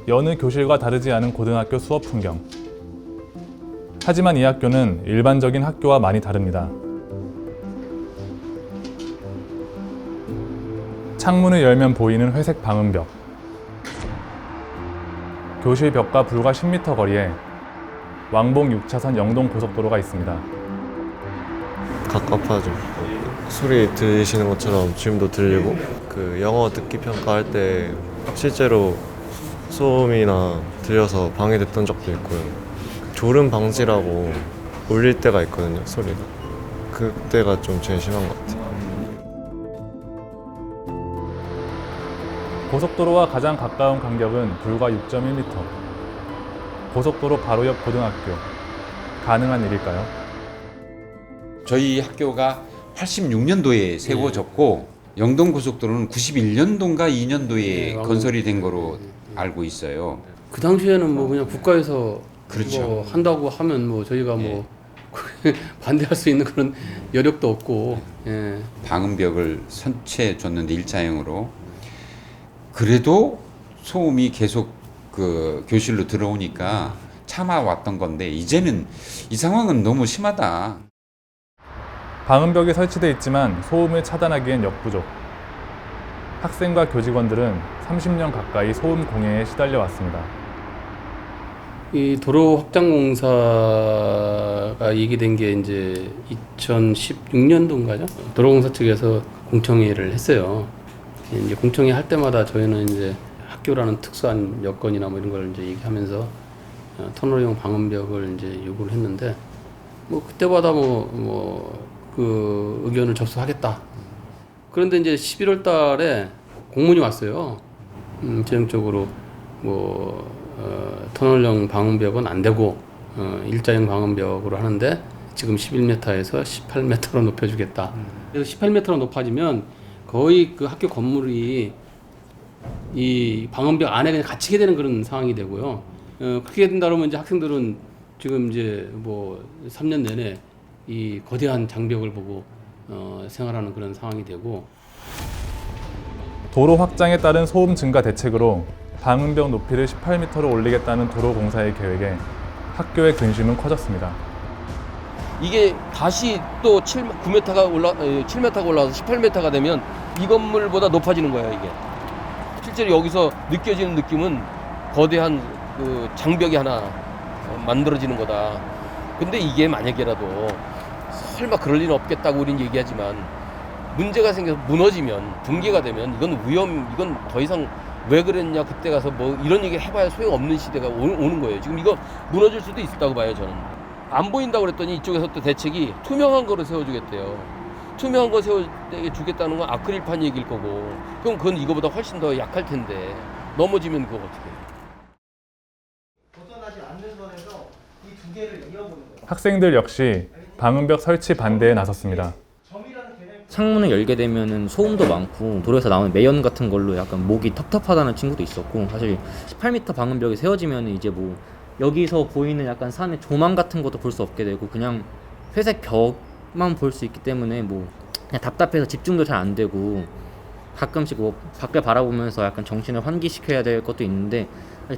여느 교실과 다르지 않은 고등학교 수업 풍경. 하지만 이 학교는 일반적인 학교와 많이 다릅니다. 창문을 열면 보이는 회색 방음벽. 교실 벽과 불과 10m 거리에 왕복 6차선 영동 고속도로가 있습니다. 갑갑하죠. 소리 들리시는 것처럼 지금도 들리고, 그 영어 듣기 평가할 때 실제로 소음이나 들려서 방해됐던 적도 있고요. 졸음 방지라고 울릴 때가 있거든요, 소리가. 그때가 좀 제일 심한 것 같아요. 고속도로와 가장 가까운 간격은 불과 6.1m. 고속도로 바로 옆 고등학교. 가능한 일일까요? 저희 학교가 86년도에 세워졌고 영동고속도로는 91년도인가 2년도에 건설이 된 거로 알고 있어요. 그 당시에는 뭐 그냥 국가에서 그렇죠. 뭐 한다고 하면 뭐 저희가 뭐 반대할 수 있는 그런 여력도 없고. 예. 방음벽을 선치해 줬는데 일자형으로. 그래도 소음이 계속 그 교실로 들어오니까 참아왔던 건데 이제는 이 상황은 너무 심하다. 방음벽이 설치돼 있지만 소음을 차단하기엔 역부족. 학생과 교직원들은 30년 가까이 소음 공해에 시달려 왔습니다. 이 도로 확장 공사가 얘기된 게 이제 2016년도인가요? 도로공사 측에서 공청회를 했어요. 이제 공청회 할 때마다 저희는 이제 학교라는 특수한 여건이나 뭐 이런 걸 이제 얘기하면서 터널용 방음벽을 이제 요구를 했는데 뭐 그때마다 그 의견을 접수하겠다. 그런데 이제 11월 달에 공문이 왔어요. 전형적으로 터널용 방음벽은 안 되고 일자형 방음벽으로 하는데 지금 11m에서 18m로 높여주겠다. 그래서 18m로 높아지면 거의 그 학교 건물이 이 방음벽 안에 그냥 갇히게 되는 그런 상황이 되고요. 그렇게 된다 그러면 이제 학생들은 지금 이제 뭐 3년 내내 이 거대한 장벽을 보고 생활하는 그런 상황이 되고. 도로 확장에 따른 소음 증가 대책으로 방음벽 높이를 18m로 올리겠다는 도로공사의 계획에 학교의 근심은 커졌습니다. 이게 다시 또 9m가 7m가 올라와서 18m가 되면 이 건물보다 높아지는 거예요, 이게. 실제로 여기서 느껴지는 느낌은 거대한 그 장벽이 하나 만들어지는 거다. 근데 이게 만약에라도 설마 그럴 리는 없겠다고 우린 얘기하지만 문제가 생겨서 무너지면 붕괴가 되면 이건 이건 더 이상 왜 그랬냐 그때 가서 뭐 이런 얘기 해봐야 소용없는 시대가 오는 거예요. 지금 이거 무너질 수도 있다고 봐요, 저는. 안 보인다고 그랬더니 이쪽에서 또 대책이 투명한 거로 세워주겠대요. 투명한 거 세워주겠다는 건 아크릴판 얘기일 거고, 그럼 그건 이거보다 훨씬 더 약할 텐데 넘어지면 그거 어떻게 해요? 벗어나지 않는 선에서 이 두 개를 이어보는 거예요. 학생들 역시 방음벽 설치 반대에 나섰습니다. 창문을 열게 되면은 소음도 많고 도로에서 나오는 매연 같은 걸로 약간 목이 텁텁하다는 친구도 있었고, 사실 18m 방음벽이 세워지면 이제 뭐 여기서 보이는 약간 산의 조망 같은 것도 볼 수 없게 되고 그냥 회색 벽만 볼 수 있기 때문에 뭐 그냥 답답해서 집중도 잘 안 되고 가끔씩 뭐 밖을 바라보면서 약간 정신을 환기시켜야 될 것도 있는데,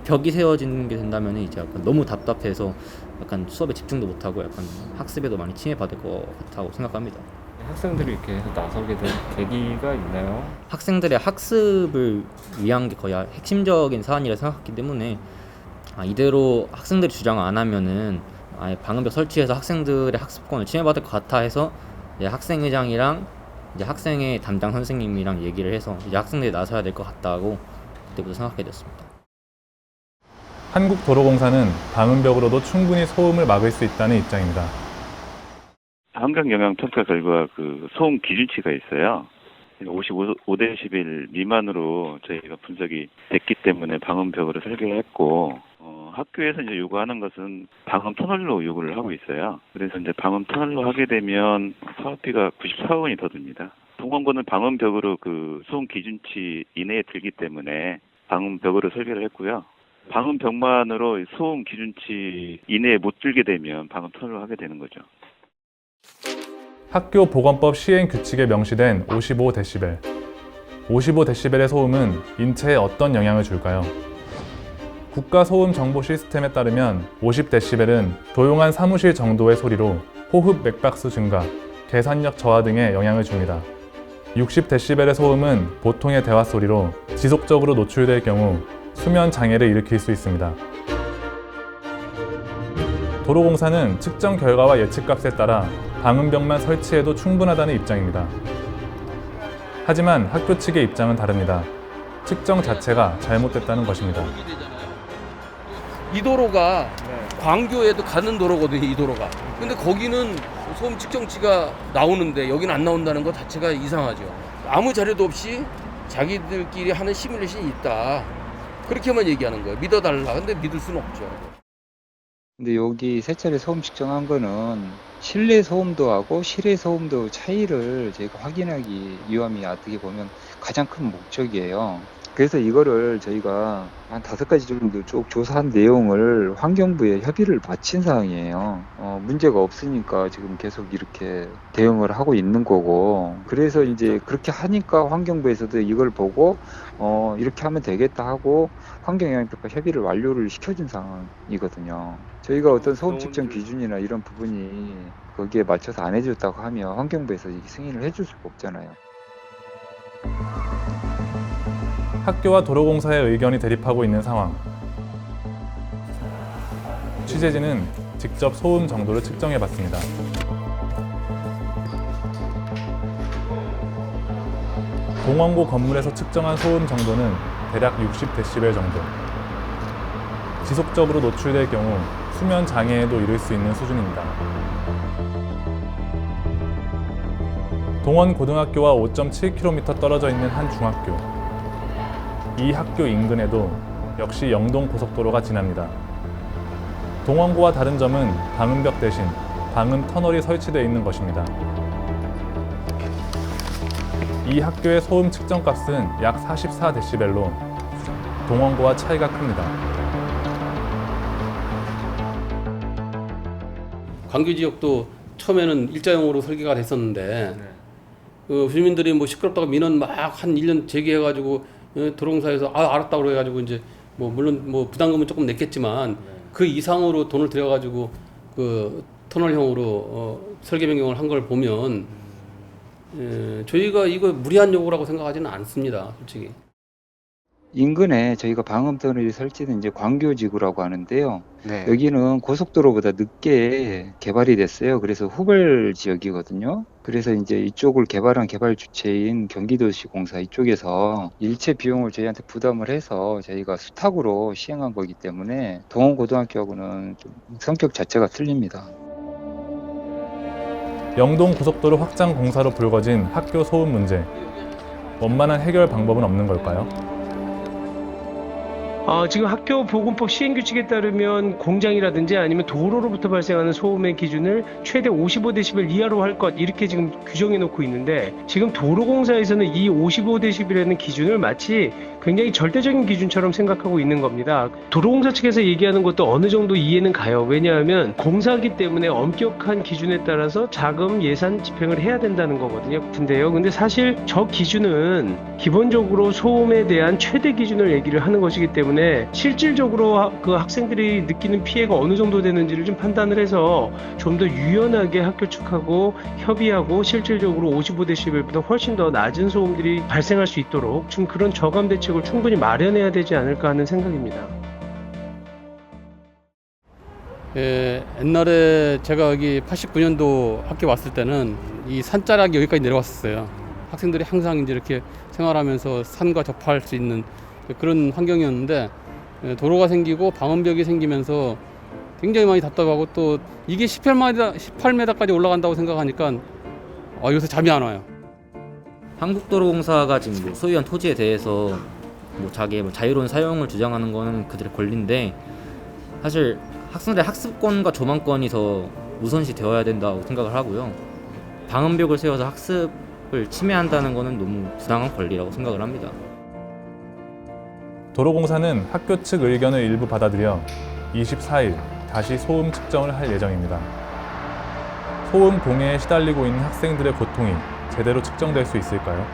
벽이 세워지는 게 된다면 이제 약간 너무 답답해서 약간 수업에 집중도 못하고 약간 학습에도 많이 침해받을 것 같다고 생각합니다. 학생들이 이렇게 해서 나서게 된 계기가 있나요? 학생들의 학습을 위한 게 거의 핵심적인 사안이라 생각했기 때문에 이대로 학생들이 주장을 안 하면은 아예 방음벽 설치해서 학생들의 학습권을 침해받을 것 같아 해서 이제 학생회장이랑 이제 학생회 담당 선생님이랑 얘기를 해서 이제 학생들이 나서야 될 것 같다고 그때부터 생각하게 됐습니다. 한국도로공사는 방음벽으로도 충분히 소음을 막을 수 있다는 입장입니다. 환경영향평가 결과 그 소음 기준치가 있어요. 55대11 미만으로 저희가 분석이 됐기 때문에 방음벽으로 설계를 했고, 학교에서 이제 요구하는 것은 방음 터널로 요구를 하고 있어요. 그래서 이제 방음 터널로 하게 되면 사업비가 94억 원이 더 듭니다. 동원구는 방음벽으로 그 소음 기준치 이내에 들기 때문에 방음벽으로 설계를 했고요. 방음벽만으로 소음 기준치 이내에 못 들게 되면 방음 터널로 하게 되는 거죠. 학교 보건법 시행 규칙에 명시된 55데시벨. 55dB의 소음은 인체에 어떤 영향을 줄까요? 국가 소음 정보 시스템에 따르면 50dB은 조용한 사무실 정도의 소리로 호흡 맥박수 증가, 계산력 저하 등에 영향을 줍니다. 60dB의 소음은 보통의 대화 소리로 지속적으로 노출될 경우 수면 장애를 일으킬 수 있습니다. 도로공사는 측정 결과와 예측값에 따라 방음벽만 설치해도 충분하다는 입장입니다. 하지만 학교 측의 입장은 다릅니다. 측정 자체가 잘못됐다는 것입니다. 이 도로가 광교에도 가는 도로거든요, 이 도로가. 근데 거기는 소음 측정치가 나오는데 여기는 안 나온다는 것 자체가 이상하죠. 아무 자료도 없이 자기들끼리 하는 시뮬레이션이 있다. 그렇게만 얘기하는 거예요. 믿어달라. 근데 믿을 수는 없죠. 근데 여기 세 차례 소음 측정한 거는 실내 소음도하고 실외 소음도 차이를 저희가 확인하기 위함이 어떻게 보면 가장 큰 목적이에요. 그래서 이거를 저희가 한 5가지 정도 쭉 조사한 내용을 환경부에 협의를 마친 사항이에요. 문제가 없으니까 지금 계속 이렇게 대응을 하고 있는 거고, 그래서 이제 그렇게 하니까 환경부에서도 이걸 보고 이렇게 하면 되겠다 하고 환경영향평가 협의를 완료를 시켜준 상황이거든요. 저희가 어떤 소음 측정 기준이나 이런 부분이 거기에 맞춰서 안 해줬다고 하면 환경부에서 승인을 해줄 수가 없잖아요. 학교와 도로공사의 의견이 대립하고 있는 상황. 취재진은 직접 소음 정도를 측정해봤습니다. 동원고 건물에서 측정한 소음 정도는 대략 60dB 정도. 지속적으로 노출될 경우 수면 장애에도 이를 수 있는 수준입니다. 동원고등학교와 5.7km 떨어져 있는 한 중학교. 이 학교 인근에도 역시 영동 고속도로가 지납니다. 동원고와 다른 점은 방음벽 대신 방음 터널이 설치되어 있는 것입니다. 이 학교의 소음 측정값은 약 44dB로 동원고와 차이가 큽니다. 광교 지역도 처음에는 일자형으로 설계가 됐었는데 그 주민들이 뭐 시끄럽다고 민원 막 한 1년 제기해가지고 도로공사에서 알았다고 그래가지고 이제 뭐 물론 뭐 부담금은 조금 냈겠지만 그 이상으로 돈을 들여가지고 그 터널형으로 설계 변경을 한 걸 보면 저희가 이거 무리한 요구라고 생각하지는 않습니다, 솔직히. 인근에 저희가 방음 터널이 설치된 이제 광교지구라고 하는데요. 여기는 고속도로보다 늦게 개발이 됐어요. 그래서 후발 지역이거든요. 그래서 이제 이쪽을 개발한 개발 주체인 경기도시공사 이쪽에서 일체 비용을 저희한테 부담을 해서 저희가 수탁으로 시행한 거기 때문에 동원고등학교하고는 좀 성격 자체가 틀립니다. 영동 고속도로 확장 공사로 불거진 학교 소음 문제. 원만한 해결 방법은 없는 걸까요? 지금 학교 보건법 시행규칙에 따르면 공장이라든지 아니면 도로로부터 발생하는 소음의 기준을 최대 55dB 이하로 할 것, 이렇게 지금 규정해 놓고 있는데, 지금 도로공사에서는 이 55dB라는 기준을 마치 굉장히 절대적인 기준처럼 생각하고 있는 겁니다. 도로공사 측에서 얘기하는 것도 어느 정도 이해는 가요. 왜냐하면 공사기 때문에 엄격한 기준에 따라서 자금 예산 집행을 해야 된다는 거거든요. 근데 사실 저 기준은 기본적으로 소음에 대한 최대 기준을 얘기를 하는 것이기 때문에 실질적으로 그 학생들이 느끼는 피해가 어느 정도 되는지를 좀 판단을 해서 좀 더 유연하게 학교 측하고 협의하고 실질적으로 55dB보다 훨씬 더 낮은 소음들이 발생할 수 있도록 좀 그런 저감 대책을 충분히 마련해야 되지 않을까 하는 생각입니다. 옛날에 제가 여기 89년도 학교 왔을 때는 이 산자락이 여기까지 내려왔었어요. 학생들이 항상 이제 이렇게 생활하면서 산과 접할 수 있는 그런 환경이었는데, 도로가 생기고 방음벽이 생기면서 굉장히 많이 답답하고, 또 이게 18m까지 올라간다고 생각하니까 요새 잠이 안 와요. 한국도로공사가 지금 소유한 토지에 대해서 자기의 자유로운 사용을 주장하는 거는 그들의 권리인데, 사실 학생들의 학습권과 조망권이 더 우선시 되어야 된다고 생각을 하고요. 방음벽을 세워서 학습을 침해한다는 거는 너무 부당한 권리라고 생각을 합니다. 도로공사는 학교 측 의견을 일부 받아들여 24일 다시 소음 측정을 할 예정입니다. 소음 공해에 시달리고 있는 학생들의 고통이 제대로 측정될 수 있을까요?